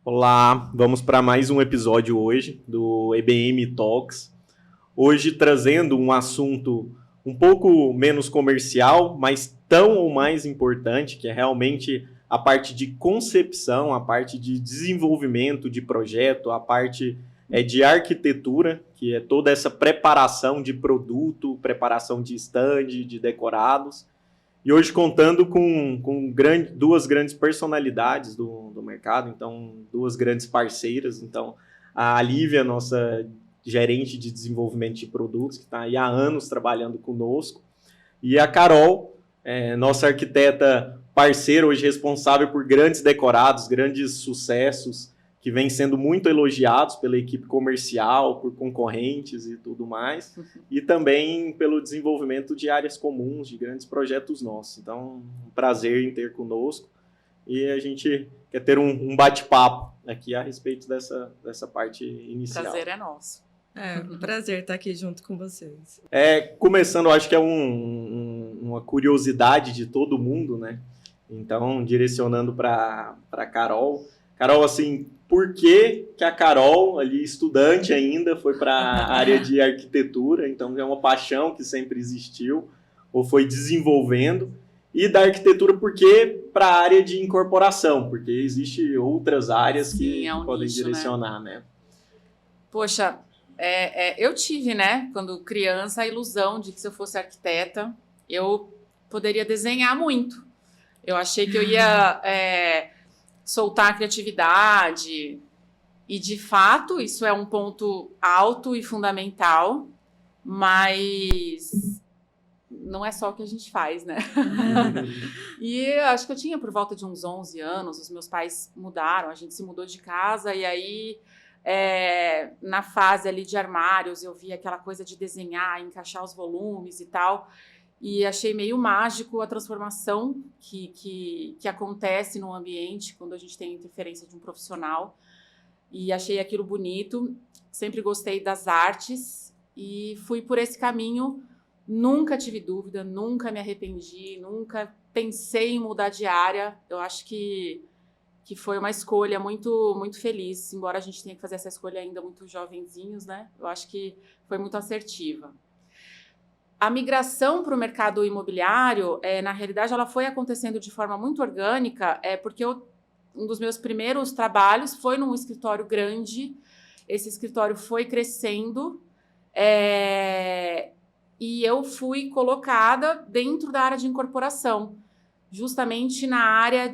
Olá, vamos para mais um episódio hoje do EBM Talks. Hoje trazendo um assunto um pouco menos comercial, mas tão ou mais importante, que é realmente a parte de concepção, a parte de desenvolvimento de projeto, a parte de arquitetura, que é toda essa preparação de produto, preparação de stand, de decorados. E hoje contando com duas grandes personalidades do mercado, então duas grandes parceiras. Então a Lívia, nossa gerente de desenvolvimento de produtos, que está aí há anos trabalhando conosco, e a Carol, nossa arquiteta parceira, hoje responsável por grandes decorados, grandes sucessos, que vem sendo muito elogiados pela equipe comercial, por concorrentes e tudo mais, e também pelo desenvolvimento de áreas comuns, de grandes projetos nossos. Então, um prazer em ter conosco, e a gente quer ter um bate-papo aqui a respeito dessa parte inicial. Prazer é nosso. É um prazer estar aqui junto com vocês. Começando, acho que é uma curiosidade de todo mundo, né? Então, direcionando para Carol. Carol, assim, por que a Carol, ali estudante ainda, foi para a área de arquitetura? Então, é uma paixão que sempre existiu, ou foi desenvolvendo. E da arquitetura, por que para a área de incorporação? Porque existem outras áreas que podem nicho, direcionar, né? Poxa, eu tive, né, quando criança, a ilusão de que se eu fosse arquiteta, eu poderia desenhar muito. Eu achei que eu ia soltar a criatividade, e de fato isso é um ponto alto e fundamental, mas não é só o que a gente faz, né? E eu acho que eu tinha por volta de uns 11 anos, os meus pais mudaram, a gente se mudou de casa, e aí na fase ali de armários eu vi aquela coisa de desenhar, encaixar os volumes e tal, e achei meio mágico a transformação que acontece no ambiente quando a gente tem interferência de um profissional, e achei aquilo bonito. Sempre gostei das artes e fui por esse caminho. Nunca tive dúvida, nunca me arrependi, nunca pensei em mudar de área. Eu acho que foi uma escolha muito, muito feliz, embora a gente tenha que fazer essa escolha ainda muito jovenzinhos, né? Eu acho que foi muito assertiva. A migração para o mercado imobiliário, na realidade, ela foi acontecendo de forma muito orgânica, porque um dos meus primeiros trabalhos foi num escritório grande. Esse escritório foi crescendo, e eu fui colocada dentro da área de incorporação, justamente na área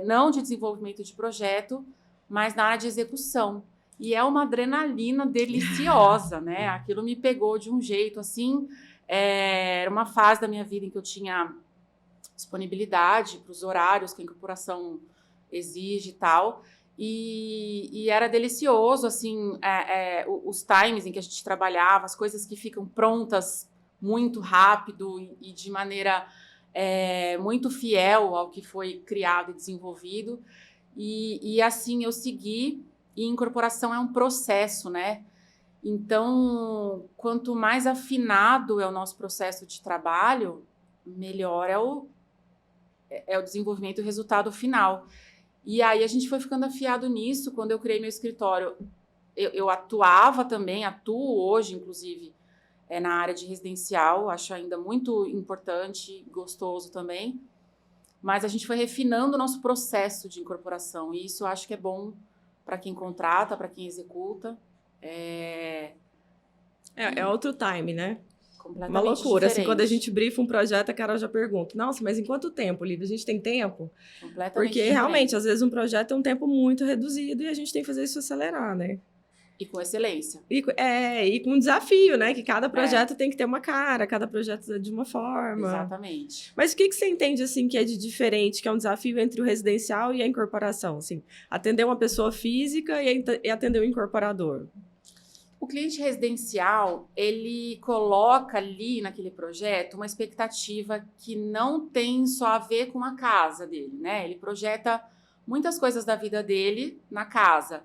não de desenvolvimento de projeto, mas na área de execução. E é uma adrenalina deliciosa, né? Aquilo me pegou de um jeito, assim, era uma fase da minha vida em que eu tinha disponibilidade para os horários que a incorporação exige e tal, e era delicioso, assim, os times em que a gente trabalhava, as coisas que ficam prontas muito rápido e de maneira muito fiel ao que foi criado e desenvolvido, e assim eu segui. E incorporação é um processo, né? Então, quanto mais afinado é o nosso processo de trabalho, melhor é o desenvolvimento e o resultado final. E aí a gente foi ficando afiado nisso. Quando eu criei meu escritório, eu atuava também, atuo hoje, inclusive, na área de residencial. Acho ainda muito importante, gostoso também. Mas a gente foi refinando o nosso processo de incorporação. E isso eu acho que é bom para quem contrata, para quem executa. É outro time, né? Completamente uma loucura. Assim, diferente. quando a gente brifa um projeto, a Carol já pergunta, nossa, mas em quanto tempo, Lívia? A gente tem tempo? Completamente Porque diferente. realmente, às vezes, um projeto é um tempo muito reduzido e a gente tem que fazer isso acelerar, né? E com excelência. E com desafio, né? Que cada projeto tem que ter uma cara, cada projeto é de uma forma. Exatamente. Mas o que você entende, assim, que é de diferente, que é um desafio entre o residencial e a incorporação? Assim, atender uma pessoa física e atender o incorporador. O cliente residencial, ele coloca ali naquele projeto uma expectativa que não tem só a ver com a casa dele, né? Ele projeta muitas coisas da vida dele na casa.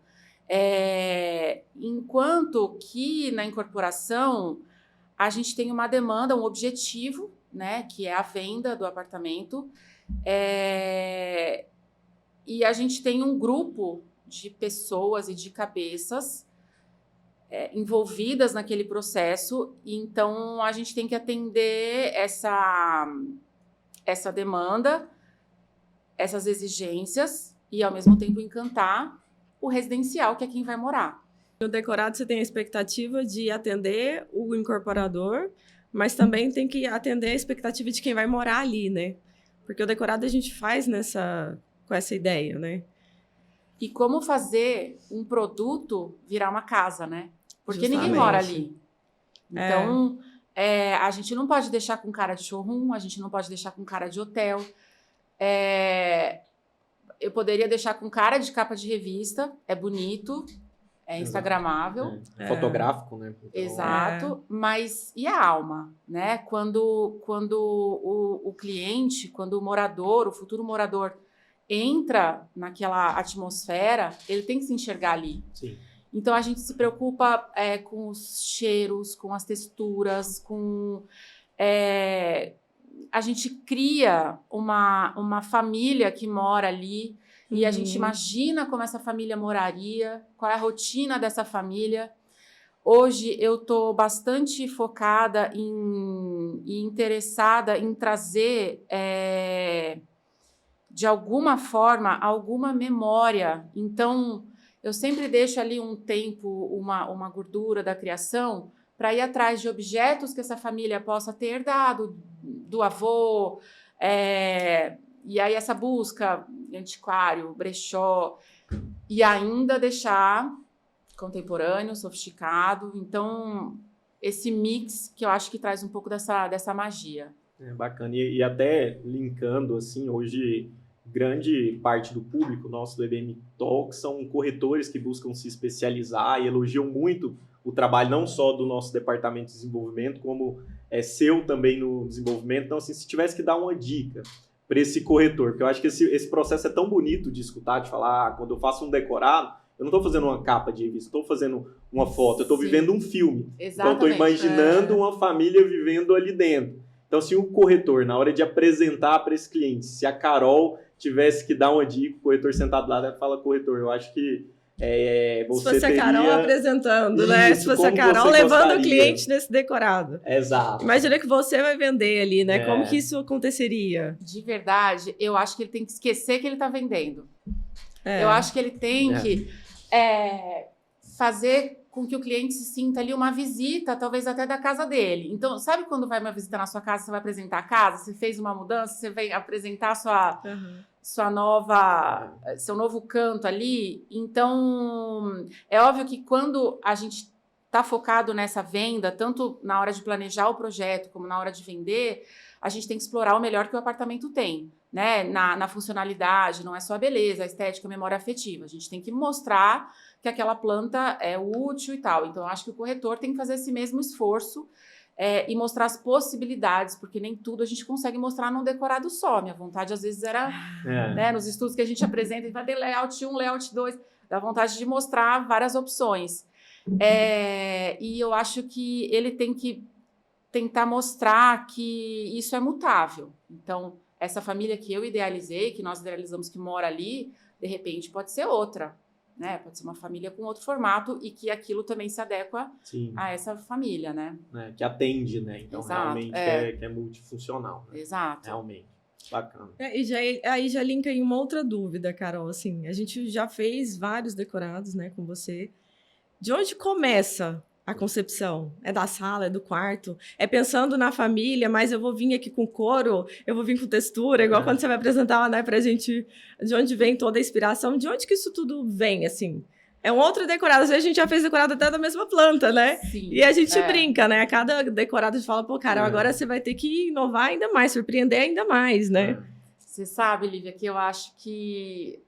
Enquanto que na incorporação a gente tem uma demanda, um objetivo, né, que é a venda do apartamento, E a gente tem um grupo de pessoas e de cabeças envolvidas naquele processo, então a gente tem que atender essa demanda, essas exigências, e ao mesmo tempo encantar o residencial, que é quem vai morar. No decorado você tem a expectativa de atender o incorporador, mas também tem que atender a expectativa de quem vai morar ali, né? Porque o decorado a gente faz com essa ideia, né? E como fazer um produto virar uma casa, né? Porque Justamente. ninguém mora ali. Então, a gente não pode deixar com cara de showroom, a gente não pode deixar com cara de hotel. Eu poderia deixar com cara de capa de revista, é bonito, é instagramável. Fotográfico, né? Então, Exato, mas e a alma, né? Quando o cliente, quando o morador, o futuro morador, entra naquela atmosfera, ele tem que se enxergar ali. Sim. Então, a gente se preocupa com os cheiros, com as texturas, a gente cria uma família que mora ali e a gente imagina como essa família moraria, qual é a rotina dessa família. Hoje, eu estou bastante focada e interessada em trazer, de alguma forma, alguma memória. Então, eu sempre deixo ali um tempo, uma gordura da criação, para ir atrás de objetos que essa família possa ter herdado do avô, e aí essa busca, antiquário, brechó, e ainda deixar contemporâneo, sofisticado. Então, esse mix que eu acho que traz um pouco dessa magia. Bacana. E até linkando, assim, hoje grande parte do público nosso do EBM Talks são corretores que buscam se especializar e elogiam muito o trabalho não só do nosso departamento de desenvolvimento, como seu também no desenvolvimento. Então, assim, se tivesse que dar uma dica para esse corretor, porque eu acho que esse processo é tão bonito de escutar, de falar, quando eu faço um decorado, eu não estou fazendo uma capa de revista, estou fazendo uma foto, eu estou vivendo um filme. Exatamente. Então, estou imaginando uma família vivendo ali dentro. Então, se o corretor, na hora de apresentar para esse cliente, se a Carol tivesse que dar uma dica, o corretor sentado lá, ela fala, corretor, eu acho que você se fosse a Carol apresentando, né? Se fosse a Carol levando o cliente nesse decorado. Exato. Imagina que você vai vender ali, né? Como que isso aconteceria? De verdade, eu acho que ele tem que esquecer que ele está vendendo. Eu acho que ele tem que fazer com que o cliente se sinta ali uma visita, talvez até da casa dele. Então, sabe quando vai uma visita na sua casa, você vai apresentar a casa, você fez uma mudança, você vai apresentar seu novo canto ali? Então, é óbvio que quando a gente está focado nessa venda, tanto na hora de planejar o projeto como na hora de vender, a gente tem que explorar o melhor que o apartamento tem, né? Na funcionalidade, não é só a beleza, a estética, a memória afetiva. A gente tem que mostrar que aquela planta é útil e tal. Então, eu acho que o corretor tem que fazer esse mesmo esforço e mostrar as possibilidades, porque nem tudo a gente consegue mostrar num decorado só. Minha vontade, às vezes, era, né, nos estudos que a gente apresenta, a gente vai ter layout 1, layout 2, dá vontade de mostrar várias opções. E eu acho que ele tem que tentar mostrar que isso é mutável. Então, essa família que eu idealizei, que nós idealizamos que mora ali, de repente pode ser outra, né? Pode ser uma família com outro formato e que aquilo também se adequa a essa família, né? Que atende, né? Então, exato, realmente é multifuncional. Né? Exato. Realmente. Bacana. Aí já linka em uma outra dúvida, Carol. Assim, a gente já fez vários decorados, né, com você. De onde começa a concepção? É da sala, é do quarto? É pensando na família, mas eu vou vir aqui com couro, eu vou vir com textura, igual quando você vai apresentar, né, pra gente, de onde vem toda a inspiração, de onde que isso tudo vem, assim? É um outro decorado, às vezes a gente já fez decorado até da mesma planta, né? Sim, e a gente brinca, né? A cada decorado a gente fala, pô, cara, agora você vai ter que inovar ainda mais, surpreender ainda mais, né? Você sabe, Lívia, que eu acho que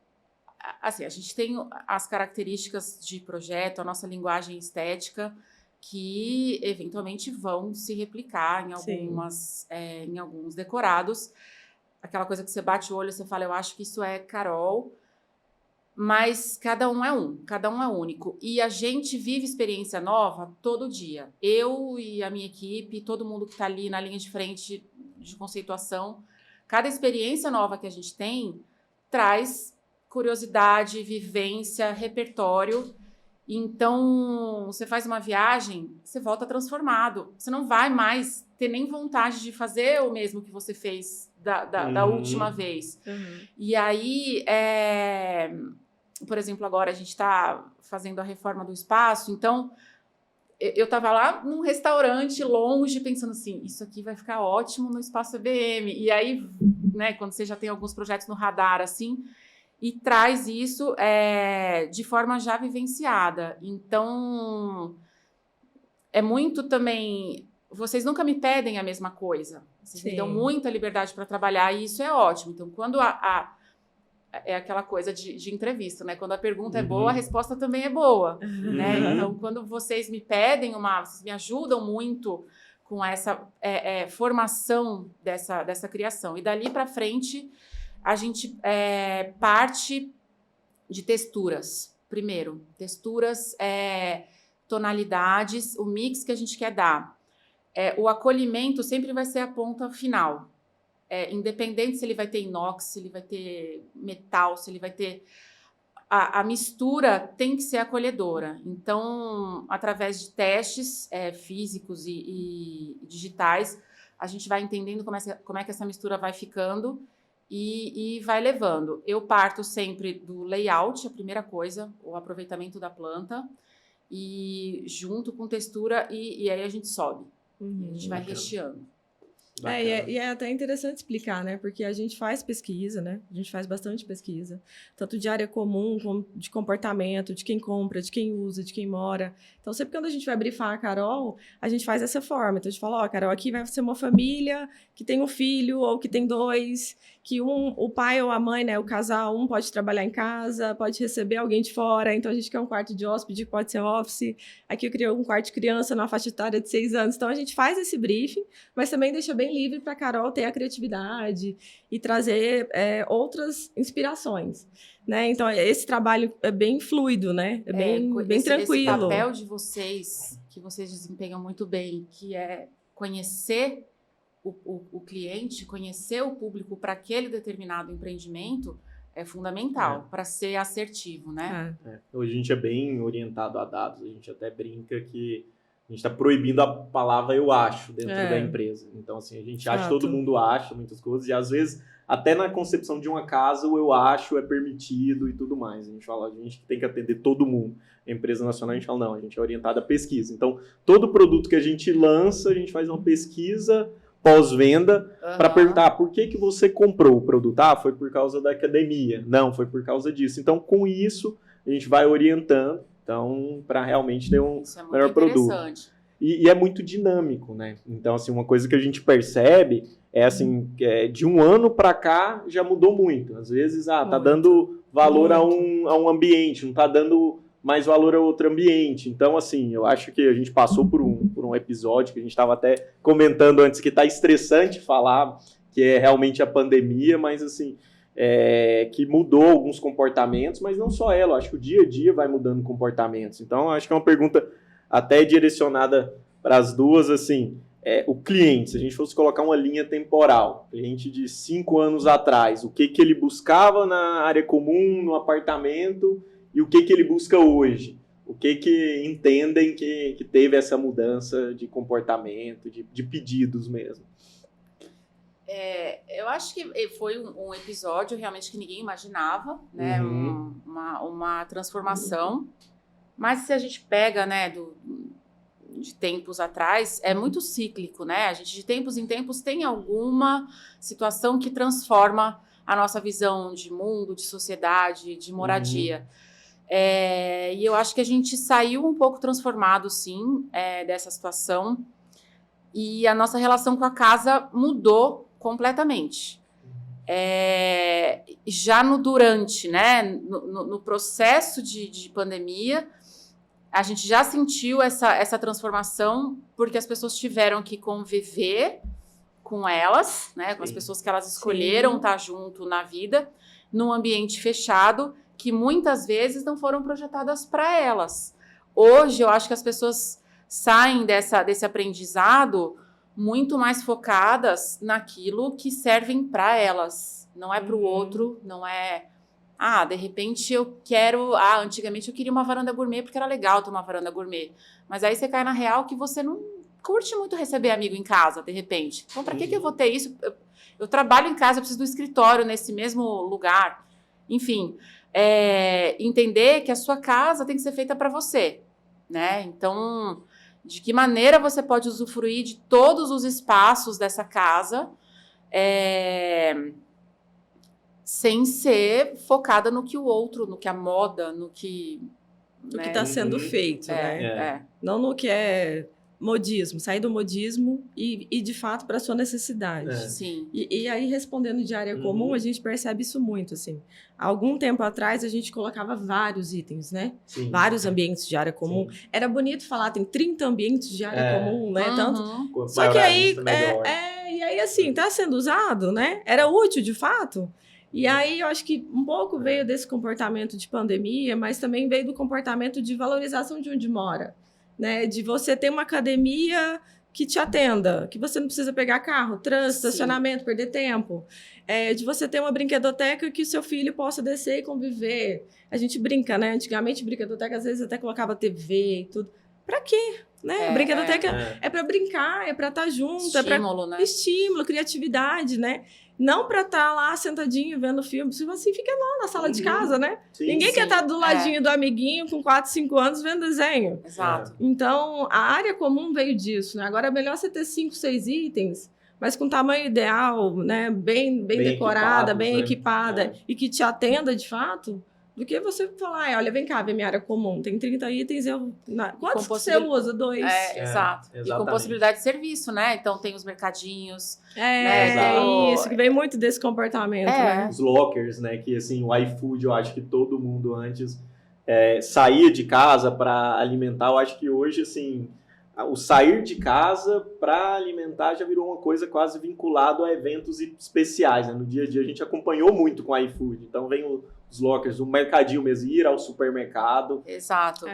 assim, a gente tem as características de projeto, a nossa linguagem estética, que eventualmente vão se replicar em alguns decorados. Aquela coisa que você bate o olho e você fala, eu acho que isso é Carol, mas cada um é único. E a gente vive experiência nova todo dia. Eu e a minha equipe, todo mundo que está ali na linha de frente de conceituação, cada experiência nova que a gente tem traz curiosidade, vivência, repertório. Então, você faz uma viagem, você volta transformado. Você não vai mais ter nem vontade de fazer o mesmo que você fez da última vez. E aí, por exemplo, agora a gente está fazendo a reforma do espaço, então eu estava lá num restaurante longe pensando assim, isso aqui vai ficar ótimo no espaço EBM. E aí, né, quando você já tem alguns projetos no radar, assim, e traz isso de forma já vivenciada. Então, é muito também... Vocês nunca me pedem a mesma coisa. Vocês me dão muita liberdade para trabalhar e isso é ótimo. Então, quando é aquela coisa de entrevista, né? Quando a pergunta é boa, a resposta também é boa. Né? Então, quando vocês me pedem vocês me ajudam muito com essa formação dessa criação. E dali para frente, a gente parte de texturas. Primeiro, texturas, tonalidades, o mix que a gente quer dar. O acolhimento sempre vai ser a ponta final. Independente se ele vai ter inox, se ele vai ter metal, se ele vai ter... A mistura tem que ser acolhedora. Então, através de testes físicos e digitais, a gente vai entendendo como é que essa mistura vai ficando e vai levando. Eu parto sempre do layout, a primeira coisa, o aproveitamento da planta, e junto com textura, e aí a gente sobe. A gente vai recheando. E é até interessante explicar, né? Porque a gente faz pesquisa, né? A gente faz bastante pesquisa, tanto de área comum, como de comportamento, de quem compra, de quem usa, de quem mora. Então, sempre quando a gente vai brifar a Carol, a gente faz dessa forma. Então, a gente fala, Carol, aqui vai ser uma família que tem um filho ou que tem dois, que o pai ou a mãe, né? O casal, um pode trabalhar em casa, pode receber alguém de fora. Então, a gente quer um quarto de hóspede que pode ser office. Aqui eu criei um quarto de criança numa faixa etária de 6 anos. Então, a gente faz esse briefing, mas também deixa bem livre para a Carol ter a criatividade e trazer outras inspirações, né? Então, esse trabalho é bem fluido, né? É bem tranquilo. Esse papel de vocês, que vocês desempenham muito bem, que é conhecer o cliente, conhecer o público para aquele determinado empreendimento, é fundamental para ser assertivo, né? Hoje a gente é bem orientado a dados, a gente até brinca que a gente está proibindo a palavra eu acho dentro da empresa. Então, assim, a gente acha, todo mundo acha muitas coisas, e às vezes, até na concepção de uma casa, o eu acho é permitido e tudo mais. A gente fala, a gente tem que atender todo mundo. A empresa nacional, a gente fala, não, a gente é orientado à pesquisa. Então, todo produto que a gente lança, a gente faz uma pesquisa pós-venda para perguntar por que você comprou o produto. Foi por causa da academia. Não, foi por causa disso. Então, com isso, a gente vai orientando. Então, para realmente ter um melhor produto. E é muito dinâmico, né? Então, assim, uma coisa que a gente percebe é assim, de um ano para cá já mudou muito. Às vezes, tá dando valor a um ambiente, não tá dando mais valor a outro ambiente. Então, assim, eu acho que a gente passou por um episódio que a gente estava até comentando antes, que tá estressante falar, que é realmente a pandemia, mas, assim... que mudou alguns comportamentos, mas não só ela, eu acho que o dia a dia vai mudando comportamentos. Então, acho que é uma pergunta até direcionada para as duas, assim, o cliente, se a gente fosse colocar uma linha temporal, cliente de 5 anos atrás, o que ele buscava na área comum, no apartamento, e o que ele busca hoje? O que entendem que teve essa mudança de comportamento, de pedidos mesmo? Eu acho que foi um episódio realmente que ninguém imaginava, né? Uma transformação. Mas se a gente pega, né, de tempos atrás, é muito cíclico, né? A gente, de tempos em tempos, tem alguma situação que transforma a nossa visão de mundo, de sociedade, de moradia. E eu acho que a gente saiu um pouco transformado, sim, dessa situação. E a nossa relação com a casa mudou completamente. Já no durante, né, no processo de pandemia, a gente já sentiu essa transformação, porque as pessoas tiveram que conviver com elas, né, com as pessoas que elas escolheram estar junto na vida, num ambiente fechado, que muitas vezes não foram projetadas para elas. Hoje, eu acho que as pessoas saem desse aprendizado muito mais focadas naquilo que servem para elas. Não é para o outro, não é De repente antigamente eu queria uma varanda gourmet porque era legal ter uma varanda gourmet. Mas aí você cai na real que você não curte muito receber amigo em casa, de repente. Então, para que eu vou ter isso? Eu trabalho em casa, eu preciso do escritório nesse mesmo lugar. Enfim, entender que a sua casa tem que ser feita para você, né? Então, de que maneira você pode usufruir de todos os espaços dessa casa, sem ser focada no que o outro, no que a moda, no que está sendo feito, né? Não no que é modismo, sair do modismo e de fato para a sua necessidade. Sim. E aí, respondendo de área comum, a gente percebe isso muito, assim. Há algum tempo atrás, a gente colocava vários itens, né? Sim. Vários ambientes de área comum. Sim. Era bonito falar, tem 30 ambientes de área comum, né? Tanto. Só que aí, e aí, assim, tá sendo usado, né? Era útil, de fato. E aí, eu acho que um pouco veio desse comportamento de pandemia, mas também veio do comportamento de valorização de onde mora. Né, de você ter uma academia que te atenda, que você não precisa pegar carro, trânsito, estacionamento, perder tempo. De você ter uma brinquedoteca que o seu filho possa descer e conviver. A gente brinca, né? Antigamente, brinquedoteca, às vezes, até colocava TV e tudo. Pra quê? Né? Brinquedoteca é para brincar, é para estar junto. Estímulo, né? Estímulo, criatividade, né? Não para estar lá sentadinho vendo filme. Se você fica lá na sala de casa, né? Sim, ninguém quer estar do ladinho do amiguinho com 4, 5 anos vendo desenho. Exato. Então, a área comum veio disso, né? Agora é melhor você ter 5, 6 itens, mas com tamanho ideal, né? Bem decorada, bem equipada e que te atenda de fato. Do que você falar, olha, vem cá, ver minha área comum. Tem 30 itens, quantos você usa? 2? Exato. E com possibilidade de serviço, né? Então, tem os mercadinhos. Isso, que vem muito desse comportamento, né? Os lockers, né? Que, assim, o iFood, eu acho que todo mundo antes saía de casa para alimentar. Eu acho que hoje, assim, o sair de casa para alimentar já virou uma coisa quase vinculada a eventos especiais, né? No dia a dia, a gente acompanhou muito com o iFood. Então, vem os lockers, o mercadinho mesmo, ir ao supermercado. Exato.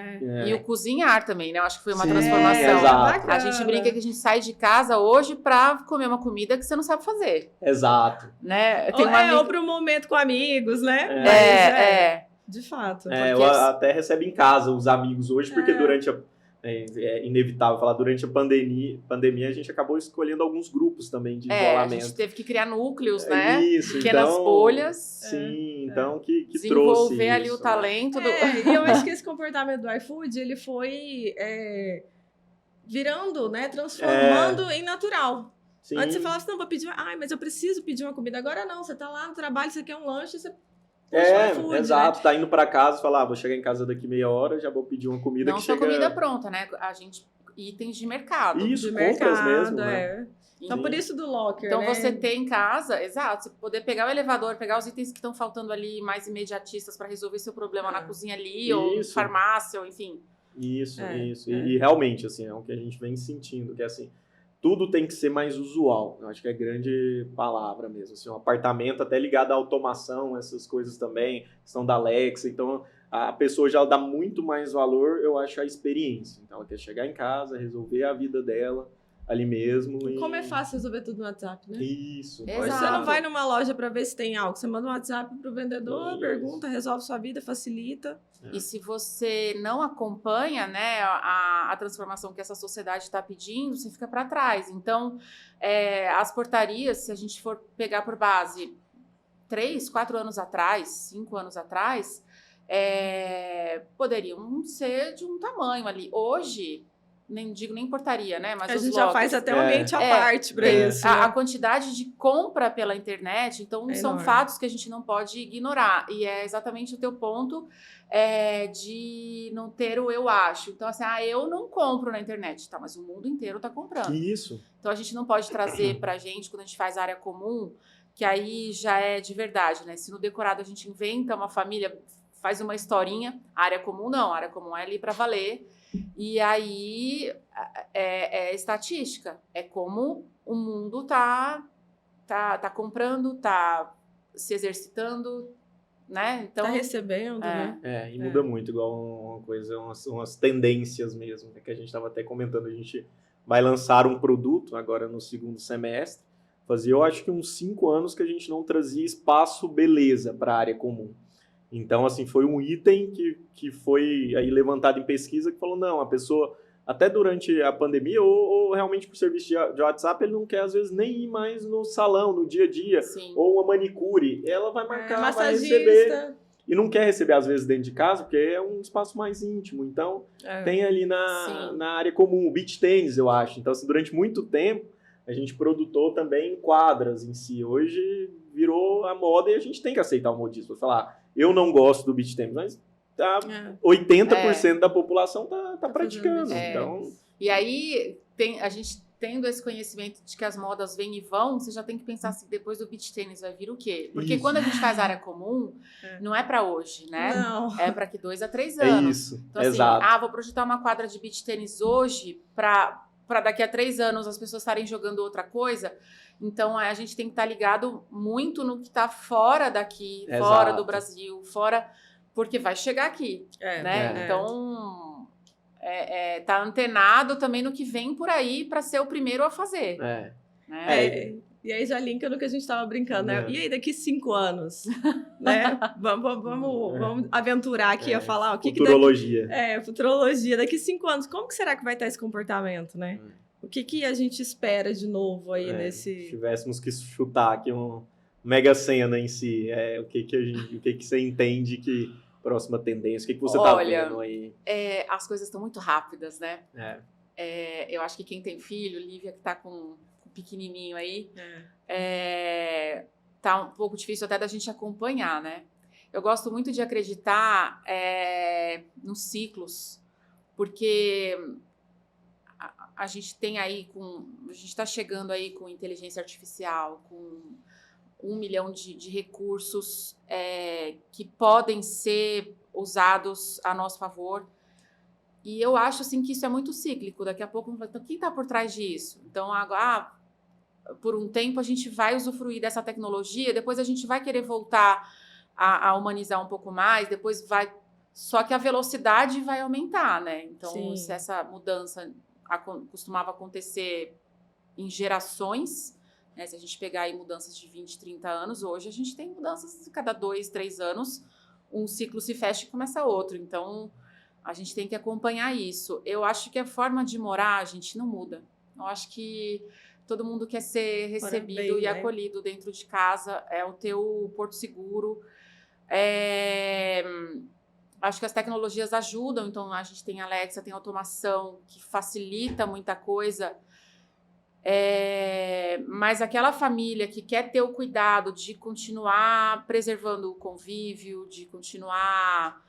E o cozinhar também, né? Eu acho que foi uma transformação. Exato. A gente brinca que a gente sai de casa hoje pra comer uma comida que você não sabe fazer. Exato. Né? Ou para um momento com amigos, né? De fato. Até recebe em casa os amigos hoje, porque durante é inevitável falar, durante a pandemia a gente acabou escolhendo alguns grupos também de isolamento. A gente teve que criar núcleos, né? Isso, pequenas bolhas. Sim, então que trouxe desenvolver ali o talento. E eu acho que esse comportamento do iFood, ele foi virando, né? Transformando em natural. Sim. Antes você falava assim, não, vou pedir, mas eu preciso pedir uma comida. Agora não, você tá lá no trabalho, você quer um lanche, você... Exato, né? Tá indo pra casa e fala, vou chegar em casa daqui meia hora, já vou pedir uma comida não só comida pronta, né? Itens de mercado. Isso, compras mesmo, né? Então, por isso do locker, então, né? você ter em casa, exato, você poder pegar o elevador, pegar os itens que estão faltando ali, mais imediatistas para resolver seu problema na cozinha ali, ou na farmácia, ou enfim. Isso. E realmente, assim, é o que a gente vem sentindo, que é assim, tudo tem que ser mais usual. Eu acho que é grande palavra mesmo. Assim, um apartamento até ligado à automação, essas coisas também, questão da Alexa. Então, a pessoa já dá muito mais valor, eu acho, à experiência. Então, ela quer chegar em casa, resolver a vida dela ali mesmo. Como é fácil resolver tudo no WhatsApp, né? Isso. Hoje você não vai numa loja para ver se tem algo. Você manda um WhatsApp pro vendedor, pergunta, resolve sua vida, facilita. E se você não acompanha, né, a transformação que essa sociedade está pedindo, você fica para trás. Então, as portarias, se a gente for pegar por base 3, 4 anos atrás, 5 anos atrás, poderiam ser de um tamanho ali. Hoje, nem digo nem portaria, né? Mas a gente já faz até um ambiente à parte para isso. Né? A quantidade de compra pela internet, então, são enorme. fatos que a gente não pode ignorar. E é exatamente o teu ponto de não ter o eu acho. Então, assim, eu não compro na internet, tá? Mas o mundo inteiro tá comprando. Isso. Então, a gente não pode trazer pra gente, quando a gente faz área comum, que aí já é de verdade, né? Se no decorado a gente inventa uma família, faz uma historinha, área comum não, área comum é ali para valer. E aí é estatística, é como o mundo tá comprando, tá se exercitando, né? Então, tá recebendo, né? E muda muito, igual uma coisa, umas tendências mesmo, né, que a gente estava até comentando. A gente vai lançar um produto agora no segundo semestre. Fazia, eu acho que uns 5 anos que a gente não trazia espaço beleza para a área comum. Então, assim, foi um item que foi aí levantado em pesquisa que falou, não, a pessoa, até durante a pandemia, ou realmente por serviço de WhatsApp, ele não quer, às vezes, nem ir mais no salão, no dia a dia, Sim. ou uma manicure. Ela vai marcar, vai massagista. receber, e não quer receber, às vezes, dentro de casa, porque é um espaço mais íntimo. Então, tem ali na área comum, o beach tênis, eu acho. Então, assim, durante muito tempo, a gente produtou também quadras em si. Hoje virou a moda e a gente tem que aceitar o modismo. Falar, eu não gosto do beach tennis, mas 80% da população tá praticando. Então... E aí, a gente tendo esse conhecimento de que as modas vêm e vão, você já tem que pensar assim, depois do beach tênis vai vir o quê? Porque quando a gente faz área comum, não é para hoje, né? Não. É para que 2 a 3 anos. É isso, então, assim, exato. Vou projetar uma quadra de beach tênis hoje para daqui a 3 anos as pessoas estarem jogando outra coisa. Então, a gente tem que estar ligado muito no que está fora daqui, fora do Brasil, fora... Porque vai chegar aqui, né? Então, tá antenado também no que vem por aí para ser o primeiro a fazer. E aí já linka no que a gente estava brincando, né? E aí, daqui 5 anos, né? Vamos aventurar aqui a falar o que futurologia. Futurologia. Daqui 5 anos, como que será que vai estar esse comportamento, né? O que a gente espera de novo aí nesse... Se tivéssemos que chutar aqui um Mega Sena em si, o que você entende que próxima tendência, o que você tá vendo aí? As coisas estão muito rápidas, né? Eu acho que quem tem filho, Lívia que tá com o pequenininho aí, tá um pouco difícil até da gente acompanhar, né? Eu gosto muito de acreditar nos ciclos, porque a gente tem aí a gente está chegando aí com inteligência artificial, com 1 milhão de recursos que podem ser usados a nosso favor. E eu acho assim, que isso é muito cíclico. Daqui a pouco, então, quem está por trás disso? Então, por um tempo, a gente vai usufruir dessa tecnologia, depois a gente vai querer voltar a humanizar um pouco mais, depois vai... Só que a velocidade vai aumentar, né? Então, se essa mudança costumava acontecer em gerações... Se a gente pegar aí mudanças de 20, 30 anos, hoje a gente tem mudanças de cada 2, 3 anos, um ciclo se fecha e começa outro. Então, a gente tem que acompanhar isso. Eu acho que a forma de morar, a gente não muda. Eu acho que todo mundo quer ser recebido e acolhido dentro de casa, é o teu porto seguro. Acho que as tecnologias ajudam, então a gente tem Alexa, tem automação, que facilita muita coisa. Mas aquela família que quer ter o cuidado de continuar preservando o convívio, de continuar...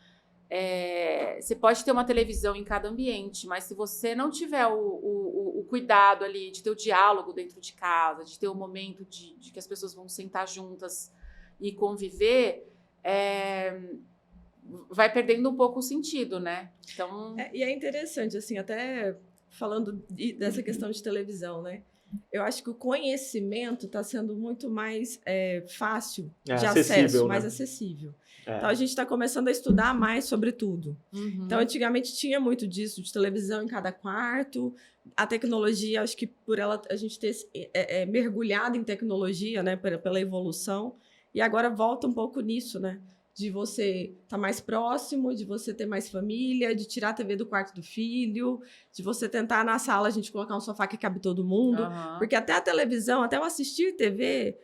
você pode ter uma televisão em cada ambiente, mas se você não tiver o cuidado ali de ter o diálogo dentro de casa, de ter o momento de que as pessoas vão sentar juntas e conviver, vai perdendo um pouco o sentido, né? Então... E é interessante, assim, até... falando dessa questão de televisão, né? Eu acho que o conhecimento está sendo muito mais fácil de acesso, mais acessível. Então, a gente está começando a estudar mais sobre tudo. Então, antigamente tinha muito disso, de televisão em cada quarto. A tecnologia, acho que por ela a gente ter mergulhado em tecnologia, né? Pela evolução. E agora volta um pouco nisso, né? De você estar mais próximo, de você ter mais família, de tirar a TV do quarto do filho, de você tentar na sala a gente colocar um sofá que cabe todo mundo. Porque até a televisão, até o assistir TV,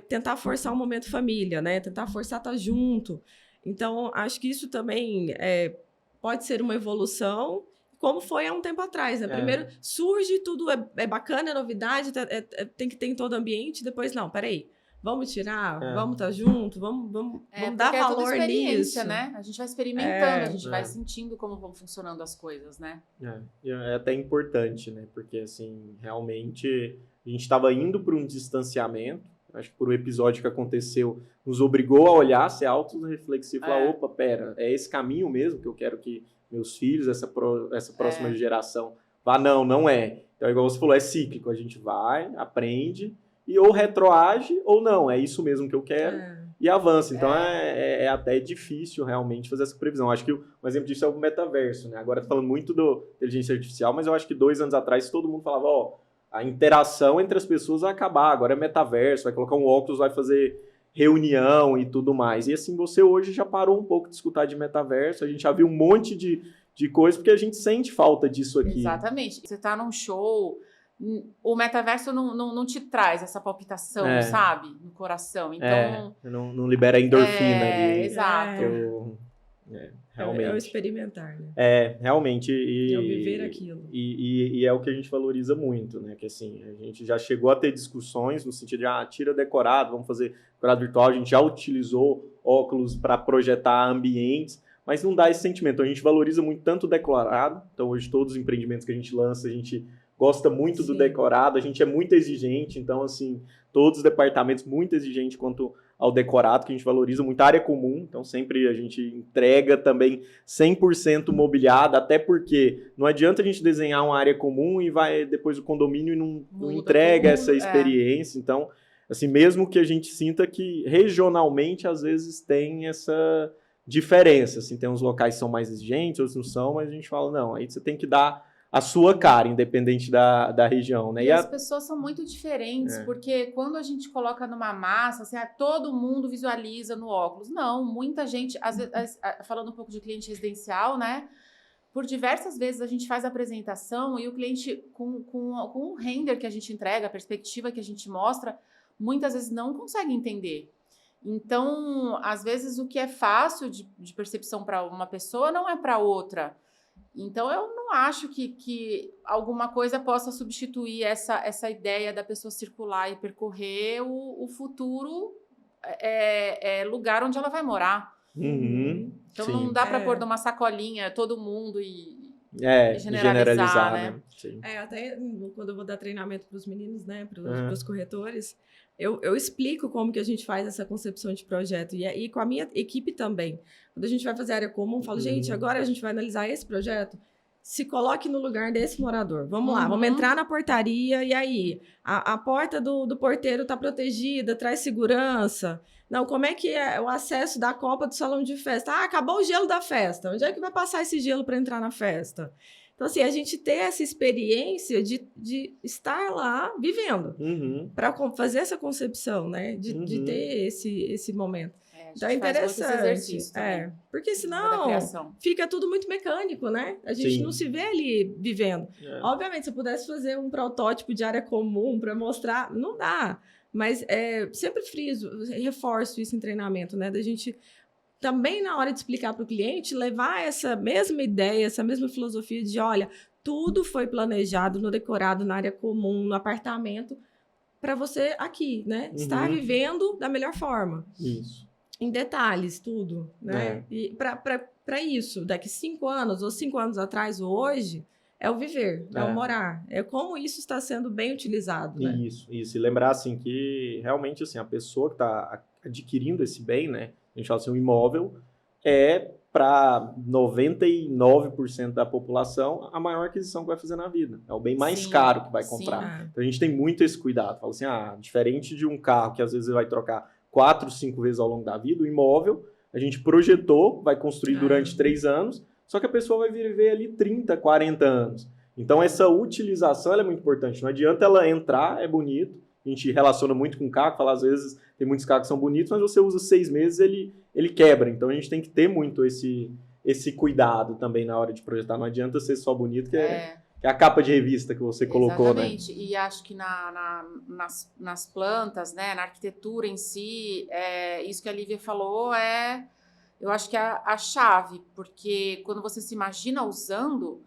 tentar forçar um momento família, né? Tentar forçar estar junto. Então, acho que isso também pode ser uma evolução, como foi há um tempo atrás, né? Primeiro surge, tudo é bacana, é novidade, tem que ter em todo ambiente, depois, não, peraí. Vamos tirar, vamos estar junto, vamos dar valor nisso. Né? A gente vai experimentando, a gente vai sentindo como vão funcionando as coisas, né? É até importante, né? Porque, assim, realmente a gente estava indo para um distanciamento. Acho que por um episódio que aconteceu, nos obrigou a olhar, ser auto-reflexivo, falar, opa, pera, é esse caminho mesmo que eu quero que meus filhos, essa próxima geração vá? Não é. Então, igual você falou, é cíclico. A gente vai, aprende... E ou retroage ou não, é isso mesmo que eu quero e avança. Então é até difícil realmente fazer essa previsão. Acho que um exemplo disso é o metaverso, né? Agora tá falando muito do inteligência artificial, mas eu acho que 2 anos atrás todo mundo falava, a interação entre as pessoas vai acabar, agora é metaverso, vai colocar um óculos, vai fazer reunião e tudo mais. E assim, você hoje já parou um pouco de escutar de metaverso, a gente já viu um monte de coisa, porque a gente sente falta disso aqui. Exatamente. Você tá num show, o metaverso não te traz essa palpitação, sabe? No coração. Então. Não libera a endorfina ali. Exato. Realmente. É o experimentar, né? Realmente. É o viver aquilo. E é o que a gente valoriza muito, né? Que assim, a gente já chegou a ter discussões no sentido de, tira decorado, vamos fazer decorado virtual. A gente já utilizou óculos para projetar ambientes, mas não dá esse sentimento. A gente valoriza muito tanto o decorado. Então, hoje, todos os empreendimentos que a gente lança, a gente gosta muito do decorado, a gente é muito exigente. Então, assim, todos os departamentos muito exigentes quanto ao decorado, que a gente valoriza muito a área comum, então sempre a gente entrega também 100% mobiliada, até porque não adianta a gente desenhar uma área comum e vai depois o condomínio e não entrega essa experiência. Então, assim, mesmo que a gente sinta que regionalmente às vezes tem essa diferença, assim, tem uns locais que são mais exigentes, outros não são, mas a gente fala, não, aí você tem que dar a sua cara, independente da região, né? E as pessoas são muito diferentes, porque quando a gente coloca numa massa, assim, todo mundo visualiza no óculos. Não, muita gente, às vezes, falando um pouco de cliente residencial, né? Por diversas vezes a gente faz a apresentação e o cliente, com o render que a gente entrega, a perspectiva que a gente mostra, muitas vezes não consegue entender. Então, às vezes, o que é fácil de percepção para uma pessoa não é para outra. Então, eu não acho que alguma coisa possa substituir essa ideia da pessoa circular e percorrer o futuro lugar onde ela vai morar. Então, não dá para pôr numa sacolinha todo mundo e generalizar, né? Sim. Até quando eu vou dar treinamento para os meninos, né, para os corretores, eu explico como que a gente faz essa concepção de projeto. E com a minha equipe também. Quando a gente vai fazer área comum, eu falo, gente, agora a gente vai analisar esse projeto, se coloque no lugar desse morador. Vamos lá, vamos entrar na portaria, e aí? A porta do porteiro está protegida, traz segurança. Não, como é que é o acesso da copa do salão de festa? Acabou o gelo da festa. Onde é que vai passar esse gelo para entrar na festa? Então, assim, a gente ter essa experiência de estar lá vivendo, para fazer essa concepção, né? De ter esse momento. Então é interessante. Porque senão fica tudo muito mecânico, né? A gente não se vê ali vivendo. Obviamente, se eu pudesse fazer um protótipo de área comum para mostrar, não dá. Mas sempre reforço isso em treinamento, né? Da gente também, na hora de explicar para o cliente, levar essa mesma ideia, essa mesma filosofia de, olha, tudo foi planejado, no decorado, na área comum, no apartamento, para você aqui, né? Estar vivendo da melhor forma. Isso. Em detalhes, tudo, né? E para isso, daqui 5 anos, ou 5 anos atrás, ou hoje, é o viver, é o morar. É como isso está sendo bem utilizado, né? Isso. E lembrar, assim, que realmente, assim, a pessoa que está adquirindo esse bem, né? A gente fala assim, o imóvel é, para 99% da população, a maior aquisição que vai fazer na vida. É o bem mais caro que vai comprar. Então, a gente tem muito esse cuidado. Fala assim, diferente de um carro que às vezes vai trocar 4, 5 vezes ao longo da vida, o imóvel, a gente projetou, vai construir durante 3 anos, só que a pessoa vai viver ali 30, 40 anos. Então, essa utilização ela é muito importante. Não adianta ela entrar, é bonito. A gente relaciona muito com o carro, fala, às vezes tem muitos carros que são bonitos, mas você usa 6 meses, ele quebra. Então, a gente tem que ter muito esse cuidado também na hora de projetar. Não adianta ser só bonito, que é a capa de revista que você colocou, exatamente. Né? E acho que nas plantas, né, na arquitetura em si, isso que a Lívia falou eu acho que é a chave, porque quando você se imagina usando,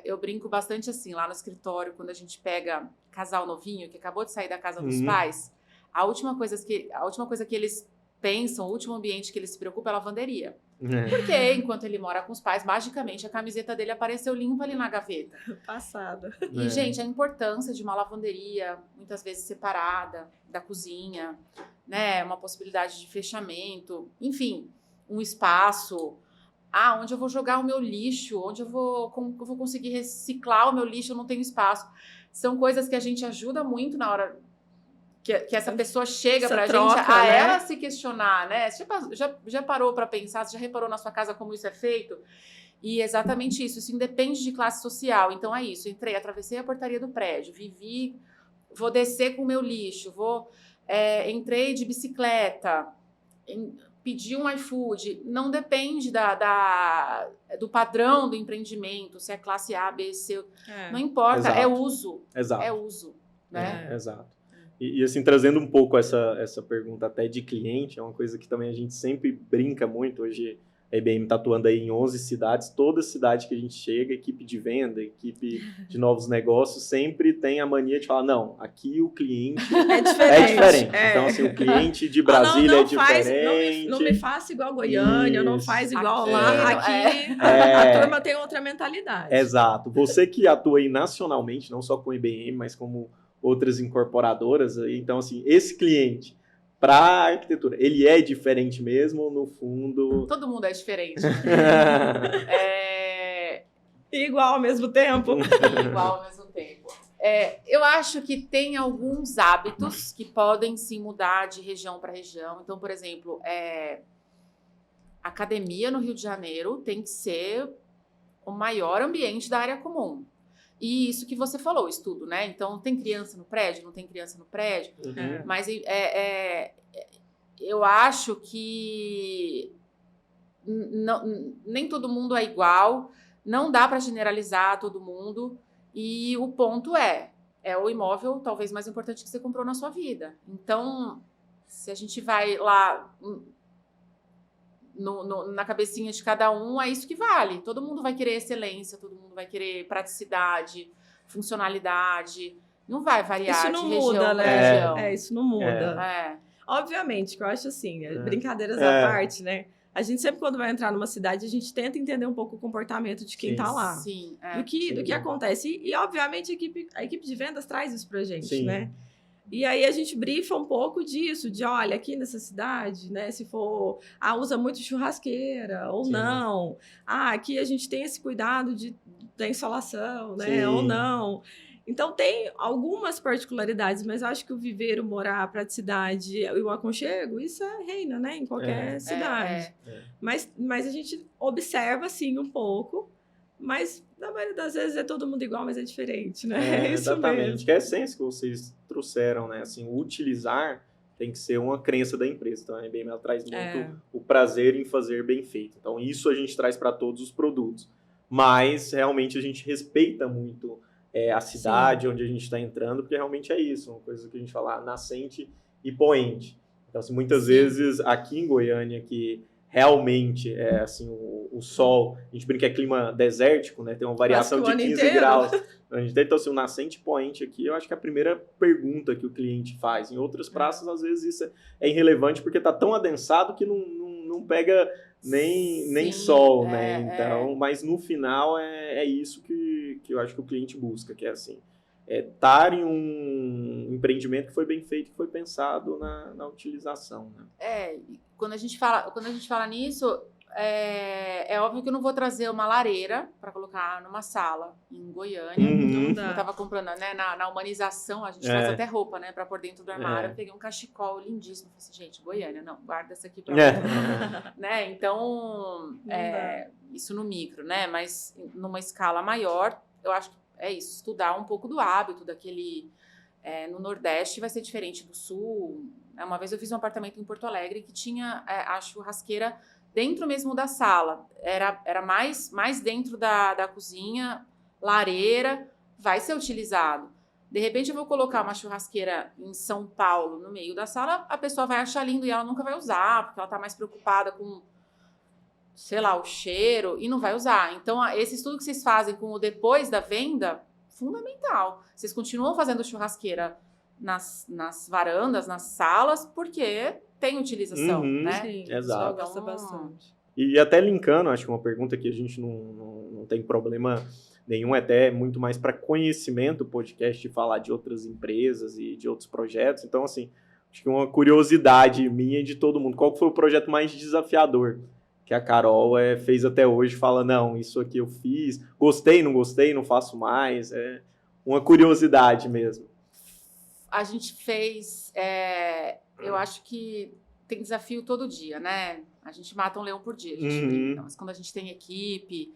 eu brinco bastante assim, lá no escritório, quando a gente pega casal novinho, que acabou de sair da casa dos pais, a última coisa que eles pensam, o último ambiente que eles se preocupam é a lavanderia. Porque enquanto ele mora com os pais, magicamente a camiseta dele apareceu limpa ali na gaveta. Passada. E, gente, a importância de uma lavanderia, muitas vezes separada da cozinha, né? Uma possibilidade de fechamento, enfim, um espaço. Onde eu vou jogar o meu lixo, onde eu vou conseguir reciclar o meu lixo, eu não tenho espaço. São coisas que a gente ajuda muito na hora que essa pessoa chega pra gente, né? Ela se questionar, né? Você já parou para pensar, você já reparou na sua casa como isso é feito? E exatamente isso independe de classe social. Então é isso, atravessei a portaria do prédio, vou descer com o meu lixo, vou entrei de bicicleta, pedi um iFood, não depende do padrão do empreendimento, se é classe A, B, C, não importa, Exato. é uso. Exato. É uso, né? Exato. E assim, trazendo um pouco essa pergunta até de cliente, é uma coisa que também a gente sempre brinca muito. Hoje a IBM está atuando aí em 11 cidades, toda cidade que a gente chega, equipe de venda, equipe de novos negócios, sempre tem a mania de falar, não, aqui o cliente é diferente. Então, assim, o cliente de Brasília é diferente. Não me faça igual Goiânia, não faz igual Aqui, lá. Aqui a turma tem outra mentalidade. Exato. Você que atua aí nacionalmente, não só com IBM, mas como outras incorporadoras, então, assim, esse cliente para a arquitetura, ele é diferente mesmo, no fundo? Todo mundo é diferente. Igual ao mesmo tempo. Igual ao mesmo tempo. Eu acho que tem alguns hábitos que podem sim mudar de região para região. Então, por exemplo, academia no Rio de Janeiro tem que ser o maior ambiente da área comum. E isso que você falou, estudo, né? Então, tem criança no prédio? Não tem criança no prédio? Uhum. Mas eu acho que nem todo mundo é igual, não dá para generalizar todo mundo. E o ponto é o imóvel talvez mais importante que você comprou na sua vida. Então, se a gente vai lá na cabecinha de cada um, é isso que vale. Todo mundo vai querer excelência, todo mundo vai querer praticidade, funcionalidade. Não vai variar isso não de muda, região né? para região. Isso não muda. Obviamente, que eu acho assim, brincadeiras à parte, né? A gente sempre, quando vai entrar numa cidade, a gente tenta entender um pouco o comportamento de quem tá lá. Sim, do que acontece. E obviamente, a equipe de vendas traz isso pra gente, né? E aí a gente brifa um pouco disso, de olha, aqui nessa cidade, né, se for, usa muito churrasqueira, ou não. Aqui a gente tem esse cuidado da insolação, né, ou não. Então tem algumas particularidades, mas acho que o viver, o morar, a praticidade e o aconchego, isso reina, né, em qualquer cidade. Mas a gente observa, sim, um pouco, mas na maioria das vezes todo mundo igual, mas é diferente, né? É isso exatamente. mesmo. Que é a essência que vocês trouxeram, né? Assim, o utilizar tem que ser uma crença da empresa. Então, a IBM ela traz muito o prazer em fazer bem feito. Então, isso a gente traz para todos os produtos. Mas, realmente, a gente respeita muito a cidade onde a gente está entrando, porque realmente é isso. Uma coisa que a gente fala, nascente e poente. Então, assim, muitas vezes, aqui em Goiânia, que realmente assim, o sol, a gente brinca que é clima desértico, né? Tem uma variação de 15 graus. A gente tem, então, assim, o nascente e poente aqui, eu acho que é a primeira pergunta que o cliente faz. Em outras praças, às vezes, isso é irrelevante, porque está tão adensado que não pega nem sol, né? Então, mas no final é isso que eu acho que o cliente busca, que é assim, estar em um empreendimento que foi bem feito, que foi pensado na utilização, né? Quando a gente fala nisso, é óbvio que eu não vou trazer uma lareira para colocar numa sala em Goiânia. Não dá. Eu tava comprando, né, na humanização, a gente faz até roupa, né, para pôr dentro do armário. Eu peguei um cachecol lindíssimo, falei assim, gente, Goiânia, não, guarda essa aqui para né? Então, isso no micro, né? Mas numa escala maior, eu acho que é isso, estudar um pouco do hábito daquele. No Nordeste vai ser diferente do Sul. Uma vez eu fiz um apartamento em Porto Alegre que tinha a churrasqueira dentro mesmo da sala. Era mais dentro da cozinha, lareira, vai ser utilizado. De repente eu vou colocar uma churrasqueira em São Paulo, no meio da sala, a pessoa vai achar lindo e ela nunca vai usar, porque ela está mais preocupada com, sei lá, o cheiro, e não vai usar. Então, esse estudo que vocês fazem com o depois da venda, fundamental. Vocês continuam fazendo churrasqueira nas varandas, nas salas, porque tem utilização, né? Sim, exato. Gosta bastante. E até linkando, acho que uma pergunta que a gente não tem problema nenhum, até muito mais para conhecimento, o podcast, de falar de outras empresas e de outros projetos. Então, assim, acho que uma curiosidade minha e de todo mundo. Qual foi o projeto mais desafiador que a Carol fez até hoje? Fala, não, isso aqui eu fiz, gostei, não faço mais. É uma curiosidade mesmo. A gente fez, eu acho que tem desafio todo dia, né? A gente mata um leão por dia, a gente brinca. Mas quando a gente tem equipe,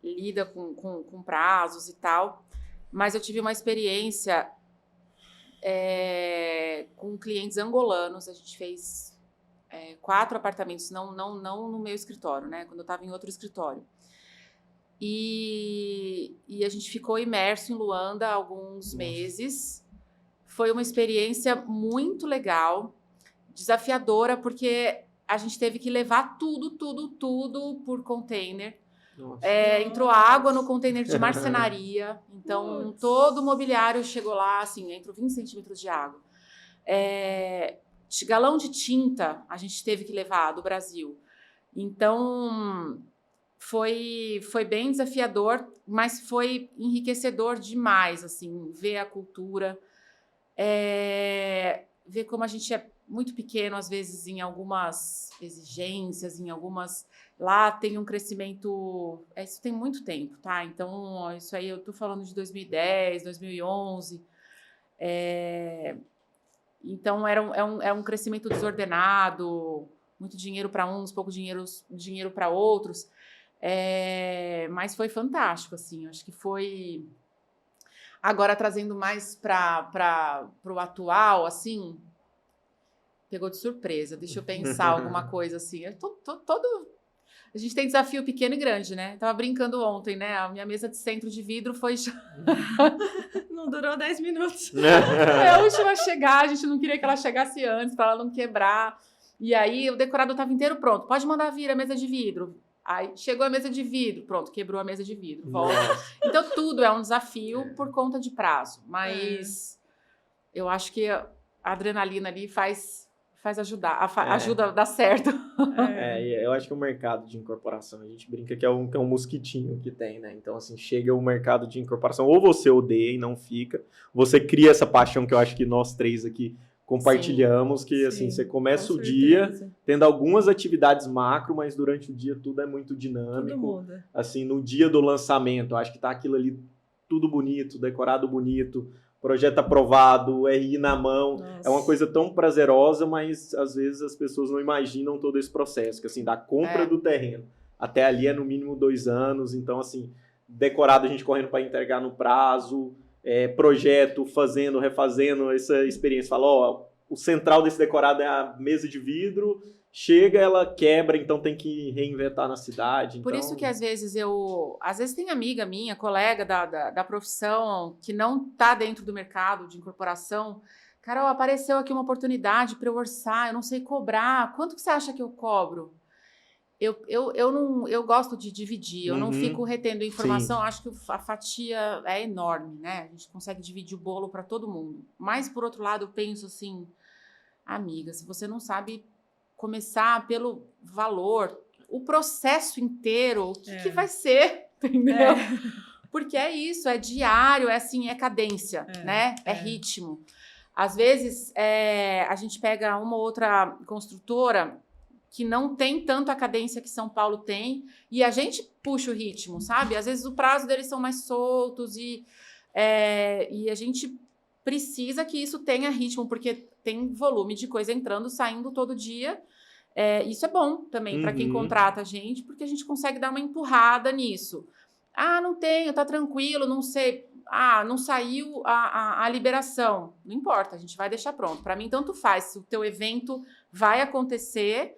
lida com prazos e tal. Mas eu tive uma experiência com clientes angolanos. A gente fez 4 apartamentos, não no meu escritório, né? Quando eu estava em outro escritório. E a gente ficou imerso em Luanda alguns meses. Foi uma experiência muito legal, desafiadora, porque a gente teve que levar tudo por container. Entrou água no container de marcenaria, então todo o mobiliário chegou lá, assim, entrou 20 centímetros de água. Galão de tinta a gente teve que levar do Brasil. Então foi bem desafiador, mas foi enriquecedor demais, assim, ver a cultura, ver como a gente é muito pequeno, às vezes, em algumas exigências, em algumas... Lá tem um crescimento... Isso tem muito tempo, tá? Então, isso aí eu tô falando de 2010, 2011. Então, é um crescimento desordenado, muito dinheiro para uns, pouco dinheiro para outros. Mas foi fantástico, assim. Acho que foi... Agora, trazendo mais para o atual, assim... Pegou de surpresa. Deixa eu pensar alguma coisa assim. A gente tem desafio pequeno e grande, né? Tava brincando ontem, né? A minha mesa de centro de vidro foi... Não durou 10 minutos. É a última a chegar. A gente não queria que ela chegasse antes, para ela não quebrar. E aí, o decorado estava inteiro pronto. Pode mandar vir a mesa de vidro. Aí, chegou a mesa de vidro. Pronto, quebrou a mesa de vidro. Volta. Então, tudo é um desafio por conta de prazo. Mas eu acho que a adrenalina ali faz ajuda a dar certo. Eu acho que o mercado de incorporação, a gente brinca que é um mosquitinho que tem, né? Então, assim, chega o mercado de incorporação, ou você odeia e não fica, você cria essa paixão que eu acho que nós 3 aqui compartilhamos, que assim, você começa o dia tendo algumas atividades macro, mas durante o dia tudo é muito dinâmico. Tudo muda. Assim, no dia do lançamento, acho que tá aquilo ali tudo bonito, decorado bonito, projeto aprovado, RI na mão. Nossa. É uma coisa tão prazerosa, mas às vezes as pessoas não imaginam todo esse processo, que assim, da compra do terreno até ali é no mínimo 2 anos, então assim, decorado a gente correndo para entregar no prazo, projeto, fazendo, refazendo essa experiência. Fala, o central desse decorado é a mesa de vidro, chega, ela quebra, então tem que reinventar na cidade. Por isso que às vezes tem amiga minha, colega da profissão, que não está dentro do mercado de incorporação. Carol, apareceu aqui uma oportunidade para eu orçar, eu não sei cobrar. Quanto que você acha que eu cobro? Eu gosto de dividir, eu não fico retendo informação. Acho que a fatia é enorme, né? A gente consegue dividir o bolo para todo mundo. Mas, por outro lado, eu penso assim, amiga, se você não sabe começar pelo valor, o processo inteiro, o que vai ser, entendeu? Porque é isso, é diário, é cadência, né? É ritmo. Às vezes, a gente pega uma ou outra construtora que não tem tanto a cadência que São Paulo tem, e a gente puxa o ritmo, sabe? Às vezes o prazo deles são mais soltos e a gente precisa que isso tenha ritmo, porque tem volume de coisa entrando, saindo todo dia. Isso é bom também para quem contrata a gente, porque a gente consegue dar uma empurrada nisso. Não tenho, tá tranquilo, não sei. Não saiu a liberação. Não importa, a gente vai deixar pronto. Para mim, tanto faz. Se o teu evento vai acontecer,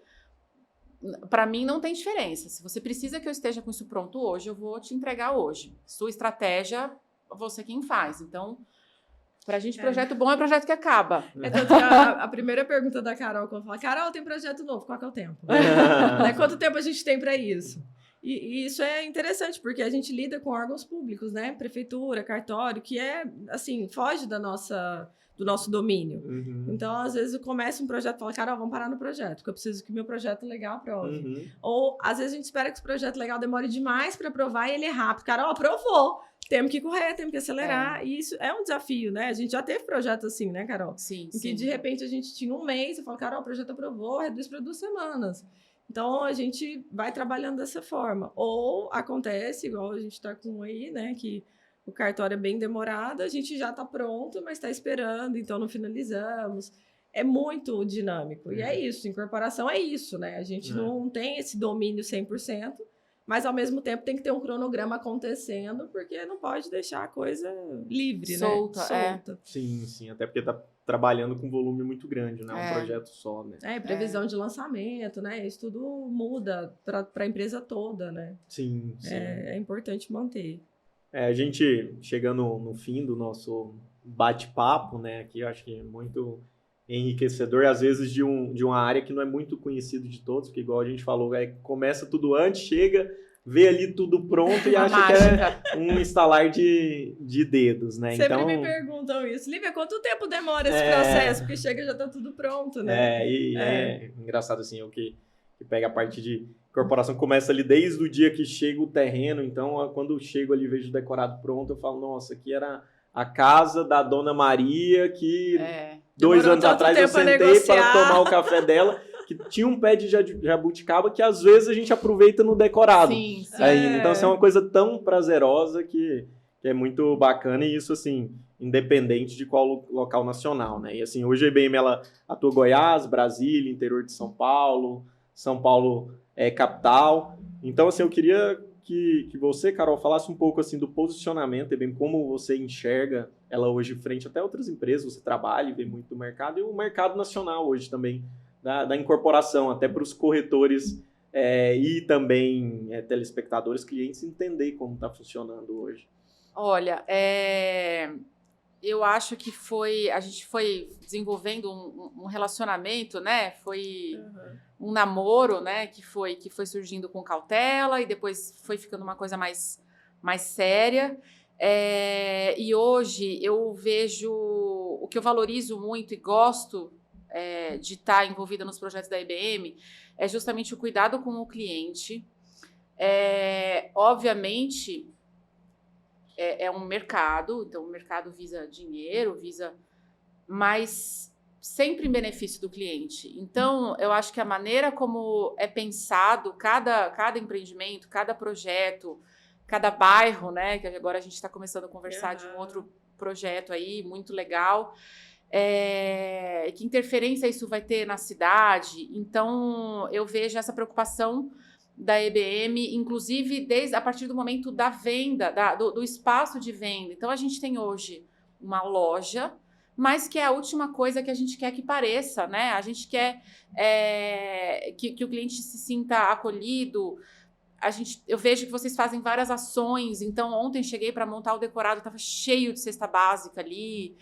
para mim não tem diferença. Se você precisa que eu esteja com isso pronto hoje, eu vou te entregar hoje. Sua estratégia, você quem faz. Então, pra gente, projeto bom é projeto que acaba. Tanto que a primeira pergunta da Carol, quando fala, Carol, tem projeto novo, qual que é o tempo? Quanto tempo a gente tem para isso? E isso é interessante, porque a gente lida com órgãos públicos, né? Prefeitura, cartório, que assim, foge do nosso domínio. Então, às vezes, eu começo um projeto e falo, Carol, vamos parar no projeto, porque eu preciso que meu projeto legal aprove. Ou, às vezes, a gente espera que esse projeto legal demore demais para aprovar e ele é rápido. Carol, aprovou! Temos que correr, temos que acelerar. E isso é um desafio, né? A gente já teve projetos assim, né, Carol? Sim, em que, de repente, a gente tinha um mês, eu falo, Carol, o projeto aprovou, reduz para 2 semanas. Então, a gente vai trabalhando dessa forma. Ou acontece, igual a gente está com aí, né, que o cartório é bem demorado, a gente já está pronto, mas está esperando, então não finalizamos. É muito dinâmico. E é isso, incorporação é isso, né? A gente não tem esse domínio 100%, mas ao mesmo tempo tem que ter um cronograma acontecendo, porque não pode deixar a coisa livre, Solta, né? Solta. Sim, até porque tá trabalhando com volume muito grande, né? Um projeto só, né? Previsão de lançamento, né? Isso tudo muda para a empresa toda, né? Sim. É importante manter. A gente chegando no fim do nosso bate-papo, né? Aqui eu acho que é muito enriquecedor, às vezes de uma área que não é muito conhecido de todos, porque igual a gente falou, começa tudo antes, chega, vê ali tudo pronto e acha que é um estalar de dedos, né? Sempre me perguntam isso. Lívia, quanto tempo demora esse processo? Porque chega e já tá tudo pronto, né? É engraçado assim, o que pega a parte de incorporação, começa ali desde o dia que chega o terreno, então quando eu chego ali e vejo o decorado pronto, eu falo, nossa, aqui era a casa da Dona Maria que 2 anos atrás eu sentei para tomar o café dela, que tinha um pé de jabuticaba que às vezes a gente aproveita no decorado. Sim. Então, assim, é uma coisa tão prazerosa que é muito bacana, e isso, assim, independente de qual local nacional, né? E, assim, hoje a IBM, ela atua em Goiás, Brasília, interior de São Paulo capital. Então, assim, eu queria que você, Carol, falasse um pouco, assim, do posicionamento, IBM, como você enxerga ela hoje frente até outras empresas, você trabalha e vê muito do mercado, e o mercado nacional hoje também, da incorporação, até para os corretores e também telespectadores, clientes, entender como está funcionando hoje. Olha, eu acho que a gente foi desenvolvendo um relacionamento, né? Foi um namoro, né? Que foi surgindo com cautela e depois foi ficando uma coisa mais séria. E hoje eu vejo o que eu valorizo muito e gosto de estar envolvida nos projetos da IBM é justamente o cuidado com o cliente. Obviamente, é um mercado, então o mercado visa dinheiro, mas sempre em benefício do cliente. Então, eu acho que a maneira como é pensado cada empreendimento, cada projeto, cada bairro, né, que agora a gente está começando a conversar de um outro projeto aí, muito legal, que interferência isso vai ter na cidade. Então, eu vejo essa preocupação da EBM, inclusive a partir do momento da venda, do espaço de venda. Então, a gente tem hoje uma loja, mas que é a última coisa que a gente quer que pareça, né? A gente quer que o cliente se sinta acolhido. Eu vejo que vocês fazem várias ações. Então, ontem cheguei para montar o decorado, estava cheio de cesta básica ali.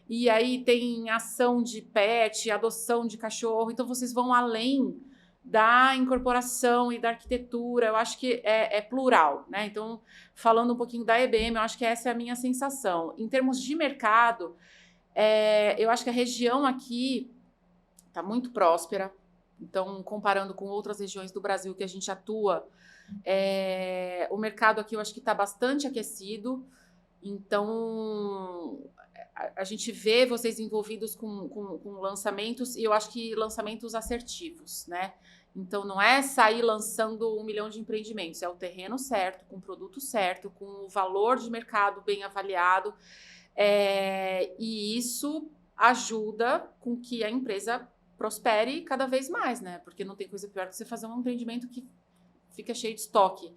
E aí tem ação de pet, adoção de cachorro. Então, vocês vão além da incorporação e da arquitetura. Eu acho que é plural, né? Então, falando um pouquinho da EBM, eu acho que essa é a minha sensação. Em termos de mercado, eu acho que a região aqui está muito próspera. Então, comparando com outras regiões do Brasil que a gente atua, o mercado aqui eu acho que está bastante aquecido. Então, a gente vê vocês envolvidos com lançamentos, e eu acho que lançamentos assertivos, né? Então, não é sair lançando 1 milhão de empreendimentos, é o terreno certo, com o produto certo, com o valor de mercado bem avaliado, e isso ajuda com que a empresa prospere cada vez mais, né? Porque não tem coisa pior que você fazer um empreendimento que fica cheio de estoque,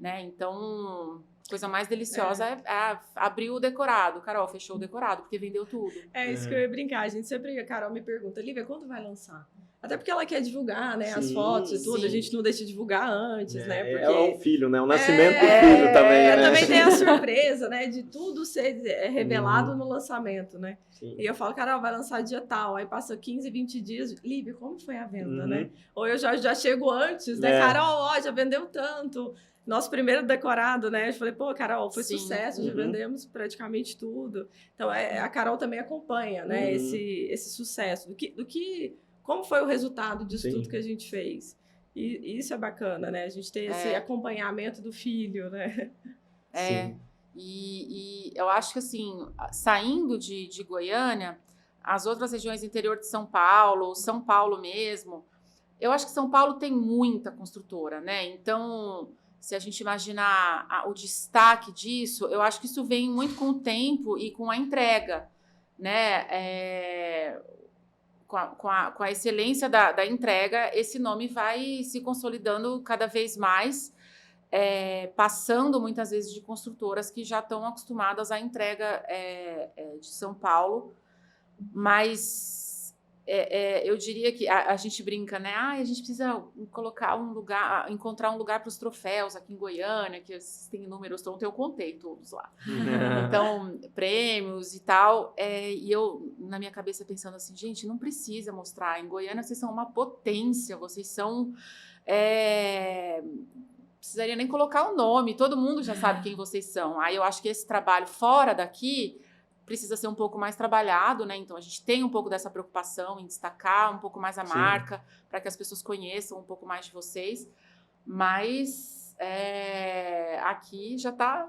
né? Então, coisa mais deliciosa é abrir o decorado. Carol, fechou o decorado, porque vendeu tudo. Isso que eu ia brincar. A Carol me pergunta, Lívia, quando vai lançar? Até porque ela quer divulgar, né? As fotos e tudo. Sim. A gente não deixa de divulgar antes, né? Porque é um filho, né? O nascimento do filho também, né? Também tem a surpresa, né? De tudo ser revelado no lançamento, né? Sim. E eu falo, Carol, vai lançar dia tal. Aí passa 15, 20 dias. Lívia, como foi a venda, né? Ou eu já chego antes, né? Carol, já vendeu tanto. Nosso primeiro decorado, né? Eu falei, pô, Carol, foi sucesso, já vendemos praticamente tudo. Então, a Carol também acompanha, né? Esse sucesso. Como foi o resultado disso tudo que a gente fez. E isso é bacana, né? A gente ter esse acompanhamento do filho, né? E eu acho que, assim, saindo de Goiânia, as outras regiões interior de São Paulo mesmo, eu acho que São Paulo tem muita construtora, né? Então, se a gente imaginar o destaque disso, eu acho que isso vem muito com o tempo e com a entrega, né? Com a excelência da entrega, esse nome vai se consolidando cada vez mais. passando muitas vezes de construtoras que já estão acostumadas à entrega de São Paulo, mas eu diria que a gente brinca, né? A gente precisa encontrar um lugar para os troféus aqui em Goiânia, que vocês têm números, então eu contei todos lá. Então, prêmios e tal. E eu, na minha cabeça, pensando assim, gente, não precisa mostrar. Em Goiânia, vocês são uma potência, vocês são... precisaria nem colocar o nome, todo mundo já sabe quem vocês são. Aí eu acho que esse trabalho fora daqui precisa ser um pouco mais trabalhado, né? Então a gente tem um pouco dessa preocupação em destacar um pouco mais a marca, para que as pessoas conheçam um pouco mais de vocês. Mas aqui já está.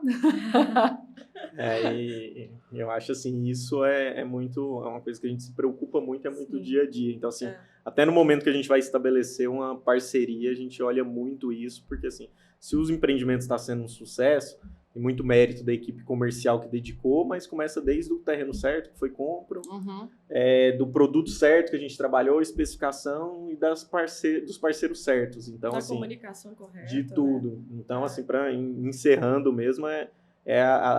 E eu acho assim, isso é uma coisa que a gente se preocupa muito, é muito dia a dia. Então, assim, até no momento que a gente vai estabelecer uma parceria, a gente olha muito isso, porque assim, se os empreendimentos estão sendo um sucesso, tem muito mérito da equipe comercial que dedicou, mas começa desde o terreno certo, que foi compra, do produto certo que a gente trabalhou, especificação e dos parceiros certos. Então, da assim, comunicação correta. De tudo. Né? Então, assim, encerrando mesmo,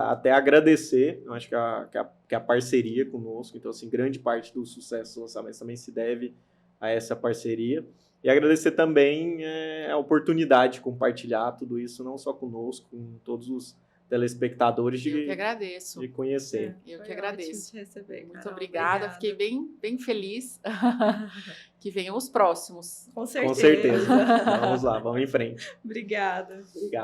até agradecer, eu acho que a parceria conosco, então, assim, grande parte do sucesso do lançamento também se deve a essa parceria. E agradecer também a oportunidade de compartilhar tudo isso, não só conosco, com todos os telespectadores Eu que agradeço. De conhecer. Eu que agradeço. Te receber, Carol. Muito obrigada. Fiquei bem feliz que venham os próximos. Com certeza. Com certeza. Vamos lá, vamos em frente. Obrigada. Obrigado.